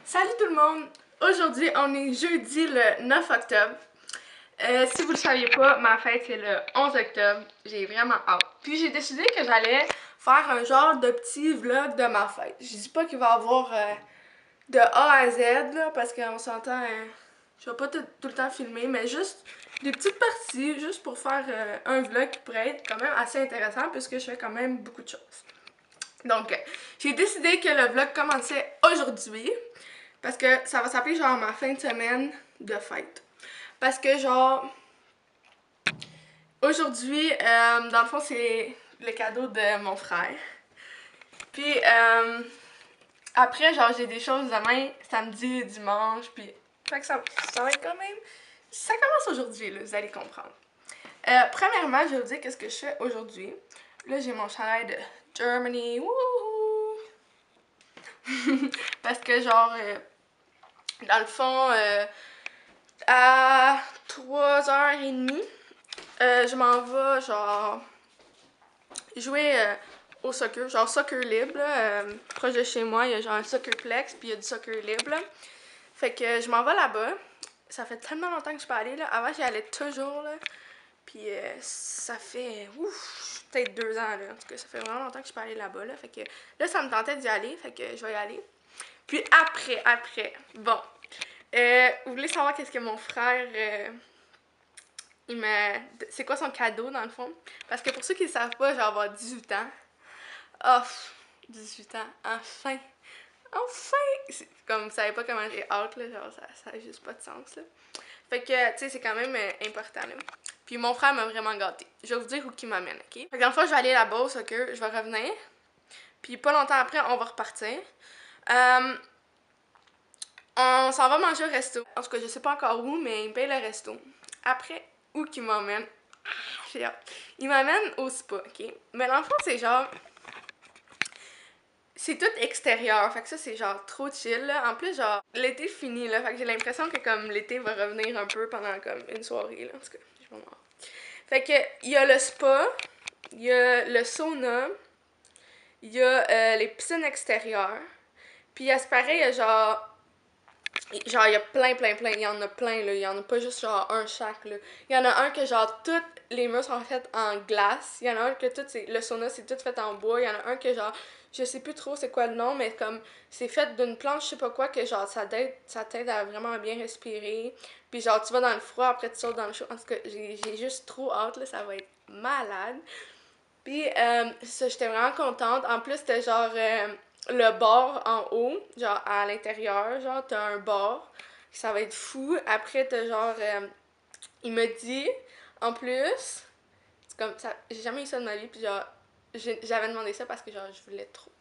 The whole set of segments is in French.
Salut tout le monde! Aujourd'hui, on est jeudi le 9 octobre. Si vous le saviez pas, ma fête c'est le 11 octobre. J'ai vraiment hâte. Puis j'ai décidé que j'allais faire un genre de petit vlog de ma fête. Je dis pas qu'il va y avoir de A à Z, là, parce qu'on s'entend, je vais pas tout le temps filmer, mais juste des petites parties, juste pour faire un vlog qui pourrait être quand même assez intéressant, puisque je fais quand même beaucoup de choses. Donc, j'ai décidé que le vlog commençait aujourd'hui. Parce que ça va s'appeler genre ma fin de semaine de fête. Parce que genre, aujourd'hui, dans le fond, c'est le cadeau de mon frère. Puis après, genre, j'ai des choses demain, samedi et dimanche. Puis, fait que ça va être quand même. Ça commence aujourd'hui, là, vous allez comprendre. Premièrement, je vais vous dire qu'est-ce que je fais aujourd'hui. Là, j'ai mon chandail de Germany. Wouhou! Parce que genre, dans le fond, à 3h30, je m'en vais genre jouer au soccer, genre soccer libre, là, proche de chez moi, il y a genre un soccerplex, puis il y a du soccer libre, là. Fait que je m'en vais là-bas. Ça fait tellement longtemps que je suis pas allée, là. Avant, j'y allais toujours, là. Puis ça fait, peut-être 2 ans, là. En tout cas, ça fait vraiment longtemps que je suis pas allée là-bas, là. Fait que là, ça me tentait d'y aller, fait que je vais y aller. Puis après, bon. Vous voulez savoir qu'est-ce que mon frère, c'est quoi son cadeau dans le fond? Parce que pour ceux qui ne savent pas, j'ai avoir 18 ans. Oh, 18 ans, enfin! Enfin! Comme vous savez pas comment j'ai hâte, là, genre ça a juste pas de sens, là. Fait que, tu sais, c'est quand même important, là. Puis mon frère m'a vraiment gâté. Je vais vous dire où il m'amène, ok? Fait que dans le fond, je vais aller là-bas au soccer, je vais revenir. Puis pas longtemps après, on va repartir. On s'en va manger au resto. En tout cas, je sais pas encore où, mais il me paye le resto. Après, où qu'il m'emmène? J'ai hâte. Il m'amène au spa, ok? Mais dans le fond, c'est genre... C'est tout extérieur, fait que ça, c'est genre trop chill, là. En plus, genre, l'été fini, là. Fait que j'ai l'impression que, comme, l'été va revenir un peu pendant, comme, une soirée, là. En tout cas, je vais voir. Fait que, il y a le spa, il y a le sauna, il y a les piscines extérieures. Puis, à ce pareil, il y a genre... Genre, il y a plein, il y en a plein, là. Il y en a pas juste genre un chaque, là. Il y en a un que genre, toutes les murs sont faites en glace. Il y en a un que tout, le sauna, c'est tout fait en bois. Il y en a un que genre, je sais plus trop c'est quoi le nom, mais comme, c'est fait d'une planche, je sais pas quoi, que genre, ça t'aide à vraiment bien respirer. Puis genre, tu vas dans le froid, après tu sautes dans le chaud. En tout cas, j'ai juste trop hâte, là. Ça va être malade. Puis, ça, j'étais vraiment contente. En plus, c'était genre le bar en haut, genre à l'intérieur, genre, t'as un bar. Ça va être fou. Après, t'as genre. Il me dit, en plus, c'est comme ça, j'ai jamais eu ça de ma vie, puis genre, j'avais demandé ça parce que genre, je voulais trop.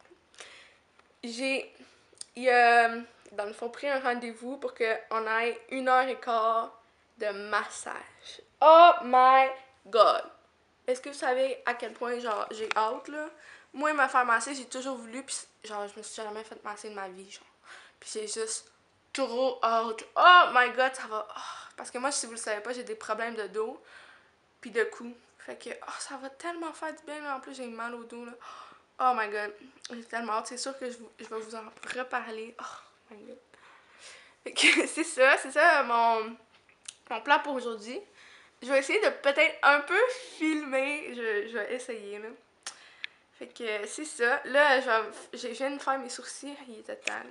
Il a, dans le fond, pris un rendez-vous pour qu'on aille 1h15 de massage. Oh my god! Est-ce que vous savez à quel point, genre, j'ai hâte, là? Moi, me faire masser, j'ai toujours voulu, pis genre, je me suis jamais fait masser de ma vie, genre. Pis c'est juste trop hâte. Oh my god, ça va. Oh, parce que moi, si vous le savez pas, j'ai des problèmes de dos, pis de cou. Fait que, oh, ça va tellement faire du bien, mais en plus, j'ai mal au dos, là. Oh my god, j'ai tellement hâte. C'est sûr que je vais vous en reparler. Oh my god. Fait que c'est ça mon plan pour aujourd'hui. Je vais essayer de peut-être un peu filmer. Je vais essayer, là. Fait que c'est ça. Là, je viens de faire mes sourcils. Il était temps,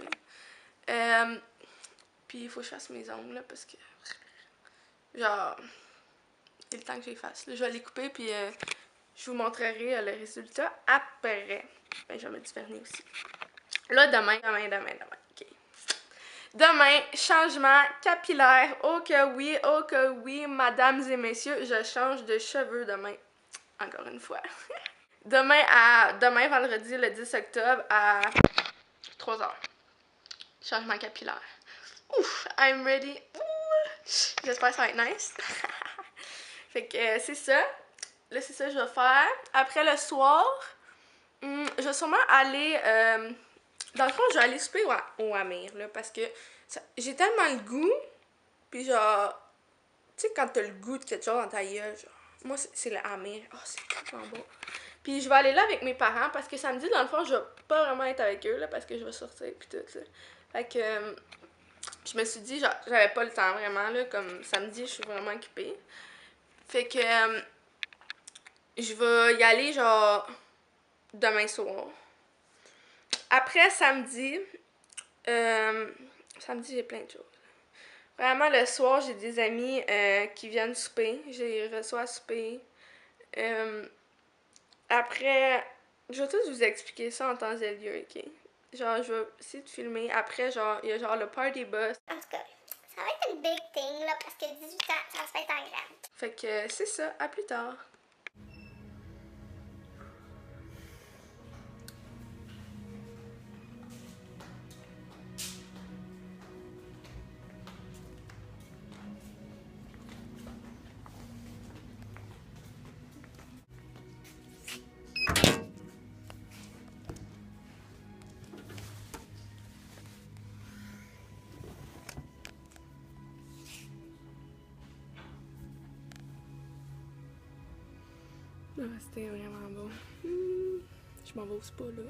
là. Puis il faut que je fasse mes ongles, là, parce que... Genre... Il est le temps que je les fasse. Là, je vais les couper, puis je vous montrerai le résultat après. Ben, je vais mettre du vernis aussi. Là, demain. OK. Demain, changement capillaire. Oh que oui, mesdames et messieurs, je change de cheveux demain. Encore une fois. Demain, vendredi, le 10 octobre, à 3h. Changement capillaire. Ouf, I'm ready. J'espère que ça va être nice. Fait que c'est ça. Là, c'est ça que je vais faire. Après, le soir, je vais sûrement aller... dans le fond, je vais aller souper au Amir, là, parce que j'ai tellement le goût, puis genre... Tu sais, quand t'as le goût de quelque chose dans ta gueule, genre... Moi, c'est le Amir. Oh, c'est tellement bon. Puis je vais aller là avec mes parents parce que samedi, dans le fond, je vais pas vraiment être avec eux là, parce que je vais sortir puis tout là. Fait que je me suis dit, genre, j'avais pas le temps vraiment là, comme samedi, je suis vraiment occupée. Fait que je vais y aller genre demain soir. Après samedi, samedi j'ai plein de choses. Vraiment le soir, j'ai des amis qui viennent souper. Je les reçois à souper. Après, je vais tous vous expliquer ça en temps et lieu, ok? Genre, je vais essayer de filmer. Après, genre, il y a genre le party bus. En tout cas, ça va être une big thing, là, parce que 18 ans, ça se fait en grand. Fait que c'est ça, à plus tard. Ah, c'était vraiment beau. Je m'en vais au spa, là.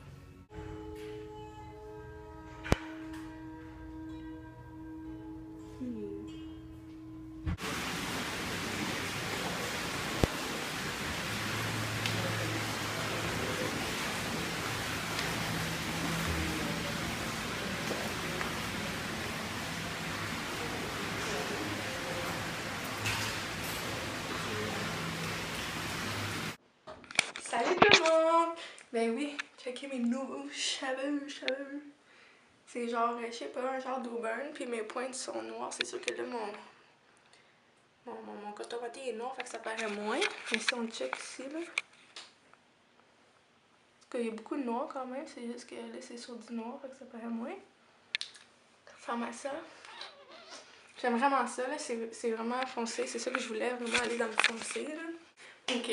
Salut tout le monde! Ben oui, checkez mes nouveaux cheveux. C'est genre, je sais pas, un genre d'auburn, puis mes pointes sont noires. C'est sûr que là, mon coton watté est noir, fait que ça paraît moins. Mais si on check ici, là, parce qu'il y a beaucoup de noir quand même, c'est juste que là, c'est sur du noir, fait que ça paraît moins. Ça ressemble à ça. J'aime vraiment ça, là, c'est vraiment foncé. C'est ça que je voulais, vraiment aller dans le foncé, là. Ok.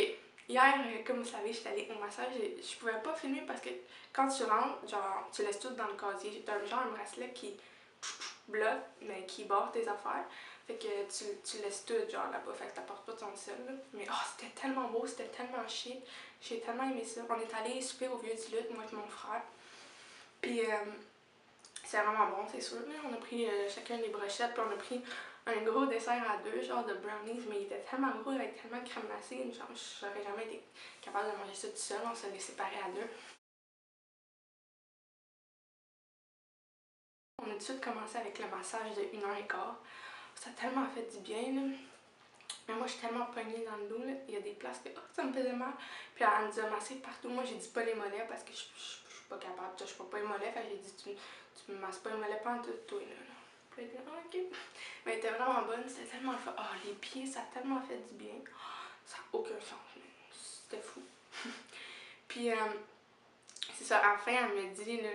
Hier, comme vous savez, j'étais allée au massage et je pouvais pas filmer parce que quand tu rentres, genre, tu laisses tout dans le casier. T'as genre un bracelet qui bloque, mais qui barre tes affaires. Fait que tu laisses tout, genre, là-bas. Fait que t'apportes pas ton sel, là. Mais oh, c'était tellement beau, c'était tellement chic. J'ai tellement aimé ça. On est allé souper au Vieux-du-Lutte, moi et mon frère. Puis, c'est vraiment bon, c'est sûr. Là. On a pris chacun des brochettes, puis on a pris un gros dessert à deux, genre de brownies, mais il était tellement gros avec tellement de crème glacée, genre j'aurais jamais été capable de manger ça tout seul, on se les séparait à deux. On a tout de suite commencé avec le massage de 1h15. Ça a tellement fait du bien, là. Mais moi, je suis tellement pognée dans le dos, là. Il y a des places que ça me faisait mal. Puis elle nous a massé partout. Moi, j'ai dit pas les mollets parce que je suis pas capable. Je peux pas les mollets. Fait que j'ai dit, tu me masses pas les mollets pendant tout, toi, là. Puis elle a dit, ah, ok. Mais elle était vraiment bonne. C'était tellement le fun. Oh, les pieds, ça a tellement fait du bien. Ça n'a aucun sens. C'était fou. Puis, c'est ça. À la fin, elle me dit, là,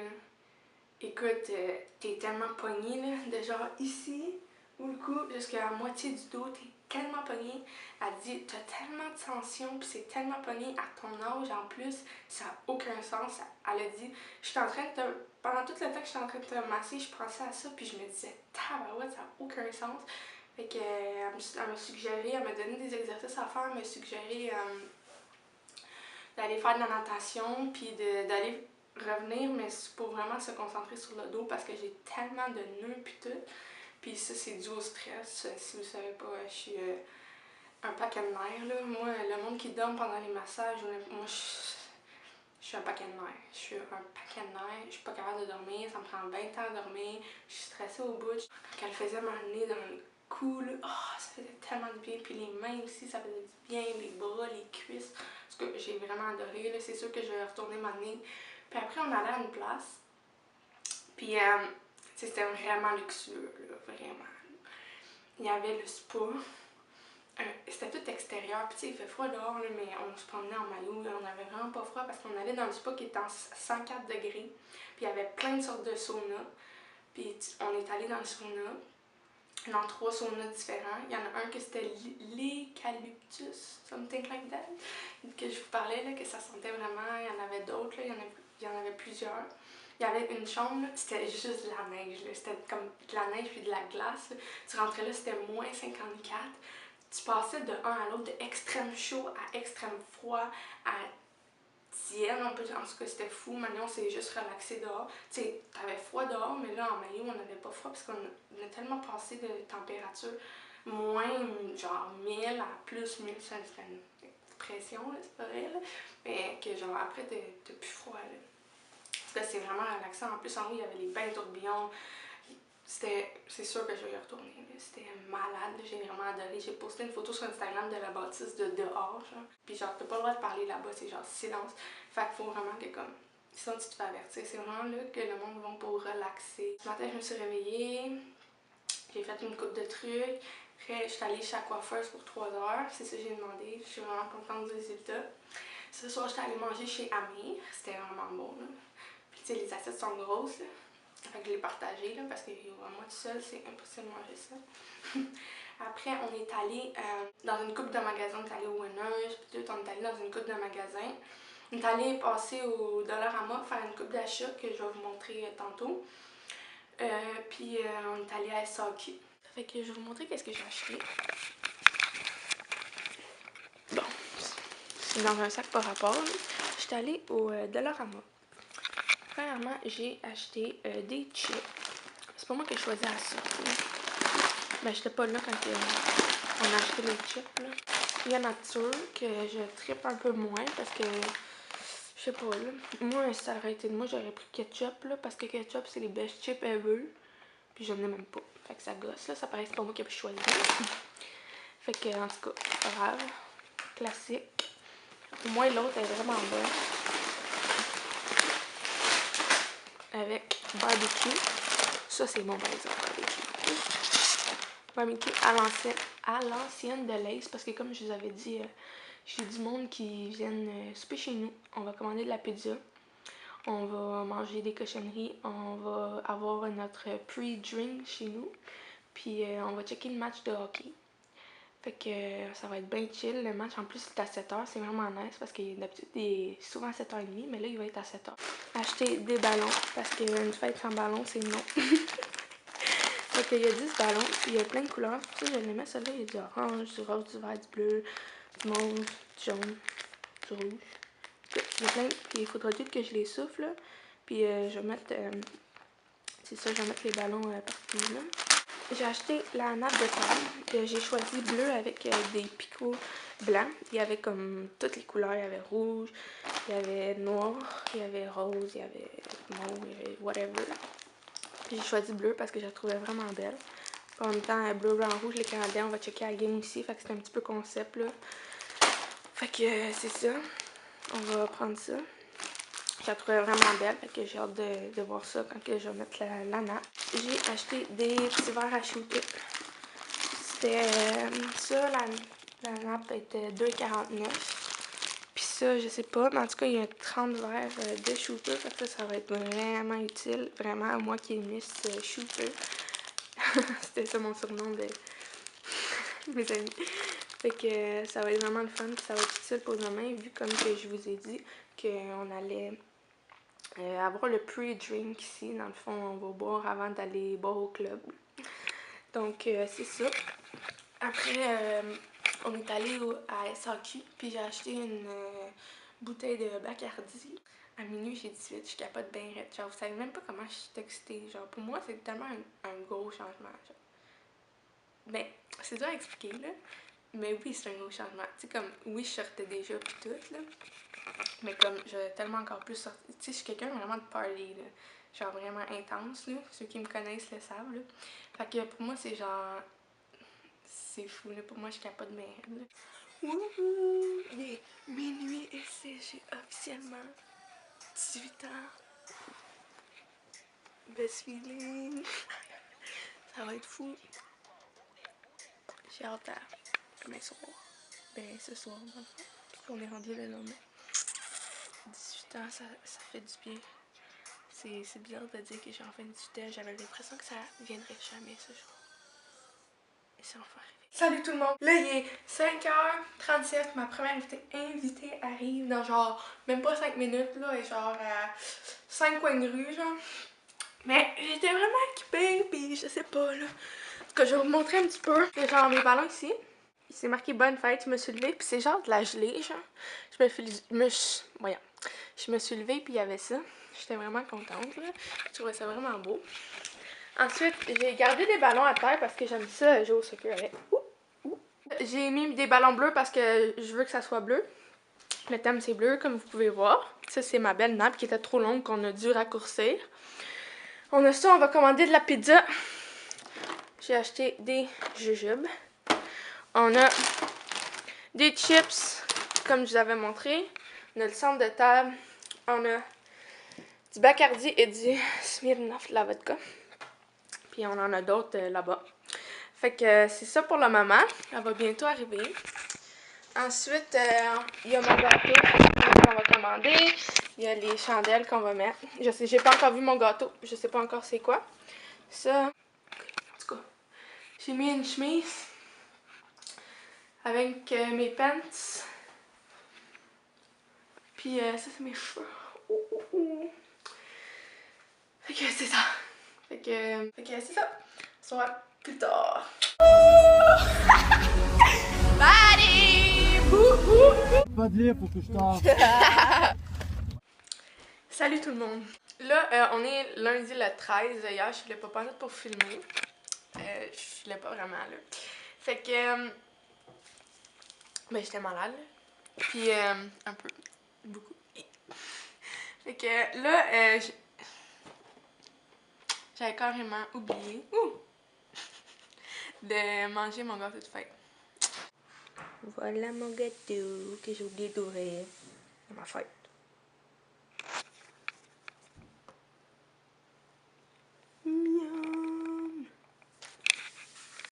écoute, t'es tellement pognée, là, de genre ici, ou le cou, jusqu'à la moitié du dos, t'es tellement pognée. Elle dit, t'as tellement de tension, puis c'est tellement pogné à ton âge en plus, ça n'a aucun sens. Elle a dit, je suis en train de te. Pendant tout le temps que je suis en train de te masser, je pensais à ça, puis je me disais, tabarouette, ça n'a aucun sens. Fait que, elle m'a suggéré, elle m'a donné des exercices à faire, elle m'a suggéré d'aller faire de la natation, puis d'aller revenir, mais pour vraiment se concentrer sur le dos parce que j'ai tellement de nœuds puis tout. Puis ça, c'est dû au stress. Si vous savez pas, je suis un paquet de nerfs, là. Moi, le monde qui dorme pendant les massages, moi, je suis un paquet de nerfs. Je suis un paquet de nerfs. Je suis pas capable de dormir. Ça me prend 20 ans à dormir. Je suis stressée au bout. Quand elle faisait mon nez dans le cou, là, oh, ça faisait tellement du bien. Puis les mains aussi, ça faisait du bien. Les bras, les cuisses. Parce que j'ai vraiment adoré. C'est sûr que je vais retourner m'amener. Puis après, on allait à une place. Puis, c'était vraiment luxueux, là, vraiment. Il y avait le spa. C'était tout extérieur. Puis, tu sais, il fait froid dehors, là, mais on se promenait en maillot. Là, on avait vraiment pas froid parce qu'on allait dans le spa qui était en 104 degrés. Puis, il y avait plein de sortes de saunas. Puis, on est allé dans le sauna. Dans 3 saunas différents. Il y en a un que c'était l'eucalyptus, something like that, que je vous parlais, là, que ça sentait vraiment. Il y en avait d'autres, là, il y en avait plusieurs. Il y avait une chambre, c'était juste de la neige, c'était comme de la neige puis de la glace. Là. Tu rentrais là, c'était moins 54. Tu passais de un à l'autre, de extrême chaud à extrême froid, à tiède un peu, en tout cas c'était fou. Maintenant on s'est juste relaxé dehors. Tu sais, t'avais froid dehors, mais là en maillot on n'avait pas froid parce qu'on a tellement passé de température moins genre 1000 à plus 1000, ça c'était une pression, là, c'est pas vrai, là. Mais que genre après t'as plus froid là. En tout cas c'est vraiment relaxant. En plus en haut il y avait les bains tourbillons. C'est sûr que je vais y retourner. C'était malade, j'ai vraiment adoré. J'ai posté une photo sur Instagram de la bâtisse de dehors, genre. Puis genre, t'as pas le droit de parler là-bas, c'est genre silence. Fait qu'il faut vraiment que comme, sinon tu te fais avertir. C'est vraiment là que le monde va pour relaxer. Ce matin, je me suis réveillée, j'ai fait une coupe de trucs. Après, je suis allée chez la coiffeuse pour 3 heures. C'est ça que j'ai demandé. Je suis vraiment contente du résultat. Ce soir, j'étais allée manger chez Amir. C'était vraiment bon, là. Puis tu sais, les assiettes sont grosses, là. Fait que je l'ai partagé là, parce que moi toute seule, c'est impossible de manger ça. Après, on est allé dans une coupe de magasins. On est allé au Winners, puis tout, on est allé dans une coupe de magasins. On est allé passer au Dollarama faire une coupe d'achat que je vais vous montrer tantôt. Puis on est allé à SAQ. Fait que je vais vous montrer qu'est-ce que j'ai acheté. Bon, c'est dans un sac par rapport. J'étais allée au Dollarama. Premièrement, j'ai acheté des chips. C'est pas moi qui ai choisi à ça. Ben, j'étais pas là quand on a acheté les chips. Là. Il y a nature que je trippe un peu moins parce que, je sais pas, là. Moi, si ça aurait été de moi, j'aurais pris ketchup, là, parce que ketchup, c'est les best chips ever. Puis je n'en ai même pas. Fait que ça gosse, là. Ça paraît que c'est pas moi qui ai pu choisir. Fait que, en tout cas, c'est pas grave. Classique. Au moins, l'autre est vraiment bonne. Avec barbecue. Ça, c'est bon, par exemple, barbecue à l'ancienne de Lace. Parce que, comme je vous avais dit, j'ai du monde qui viennent souper chez nous. On va commander de la pizza. On va manger des cochonneries. On va avoir notre pre-drink chez nous. Puis, on va checker le match de hockey. Fait que ça va être bien chill. Le match, en plus, c'est à 7h. C'est vraiment nice parce que d'habitude, il est souvent à 7h30, mais là, il va être à 7h. Acheter des ballons parce qu'une fête sans ballon, c'est non. Fait qu'il y a 10 ballons. Il y a plein de couleurs. Pour ça, je l'aimais. Celle-là, il y a du orange, du rose, du vert, du bleu, du mauve, du jaune, du rouge. Il y a plein. Puis il faudra juste que je les souffle. Là. Puis je vais mettre. C'est ça, je vais mettre les ballons partout. Là. J'ai acheté la nappe de table. J'ai choisi bleu avec des picots blancs. Il y avait comme toutes les couleurs. Il y avait rouge, il y avait noir, il y avait rose, il y avait mauve, il y avait whatever. J'ai choisi bleu parce que je la trouvais vraiment belle. En même temps, bleu, blanc, rouge, les Canadiens, on va checker la game ici. Fait que c'est un petit peu concept là. Fait que c'est ça. On va prendre ça. Je la trouvais vraiment belle, fait que j'ai hâte de voir ça quand que je vais mettre la nappe. J'ai acheté des petits verres à shooter. C'était ça, la nappe était 2,49. Puis ça, je sais pas, mais en tout cas, il y a 30 verres de shooter, fait que ça va être vraiment utile, vraiment à moi qui ai mis ce shooter. C'était ça mon surnom de mes amis. Fait que ça va être vraiment le fun, puis ça va être utile pour demain, vu comme que je vous ai dit qu'on allait avoir le pre-drink ici. Dans le fond, on va boire avant d'aller boire au club. Donc, c'est ça. Après, on est allé à SAQ, puis j'ai acheté une bouteille de Bacardi. À minuit, j'ai 18, je capote bien raide. Genre, vous savez même pas comment je suis excitée. Genre, pour moi, c'est tellement un gros changement. Genre. Ben, c'est dur à expliquer, là. Mais oui, c'est un gros changement. Tu sais, comme, oui, je sortais déjà, puis tout, là. Mais comme, j'ai tellement encore plus sorti. Tu sais, je suis quelqu'un vraiment de party, là. Genre vraiment intense, là. Ceux qui me connaissent le savent, là. Fait que pour moi, c'est genre. C'est fou, là. Pour moi, je capote de mes rêves, là. Wouhou! Il est minuit et j'ai officiellement 18 ans. Best feeling. Ça va être fou. J'ai hâte à demain soir. Ben, ce soir, dans le fond. On est rendu le lendemain. 18 ans, ça fait du bien. C'est bizarre de dire que j'ai enfin 18 ans. J'avais l'impression que ça viendrait jamais ce jour. Et c'est enfin arrivé. Salut tout le monde! Là, il est 5h37. Ma première invitée arrive dans genre, même pas 5 minutes, là. Et genre à 5 coins de rue, genre. Mais j'étais vraiment équipée, pis je sais pas, là. En tout cas, je vais vous montrer un petit peu. C'est genre mes ballons ici. C'est marqué bonne fête, je me suis levée, puis c'est genre de la gelée, genre. Voyons. Je me suis levée puis il y avait ça. J'étais vraiment contente, là. Je trouvais ça vraiment beau. Ensuite, j'ai gardé des ballons à terre parce que j'aime ça jouer au soccer avec. J'ai mis des ballons bleus parce que je veux que ça soit bleu. Le thème c'est bleu comme vous pouvez voir. Ça c'est ma belle nappe qui était trop longue qu'on a dû raccourcir. On a ça, on va commander de la pizza. J'ai acheté des jujubes. On a des chips comme je vous avais montré. On a le centre de table. On a du Bacardi et du Smirnoff de la vodka. Puis on en a d'autres là-bas. Fait que c'est ça pour la maman. Elle va bientôt arriver. Ensuite, il y a mon gâteau qu'on va commander. Il y a les chandelles qu'on va mettre. Je sais, j'ai pas encore vu mon gâteau. Je sais pas encore c'est quoi. Ça, en tout cas, j'ai mis une chemise avec mes pants. Puis ça, c'est mes cheveux. Fait que c'est ça. Fait que c'est ça. On se voit plus tard. Bye! Pas de lire pour que je t'en... Salut tout le monde. Là, on est lundi le 13. Hier, je filais pas pantoute pour filmer. Je filais pas vraiment là. Fait que... ben, j'étais malade. Puis, un peu. Beaucoup. Fait que là, j'avais carrément oublié de manger mon gâteau de fête. Voilà mon gâteau que j'ai oublié d'ouvrir. C'est ma fête.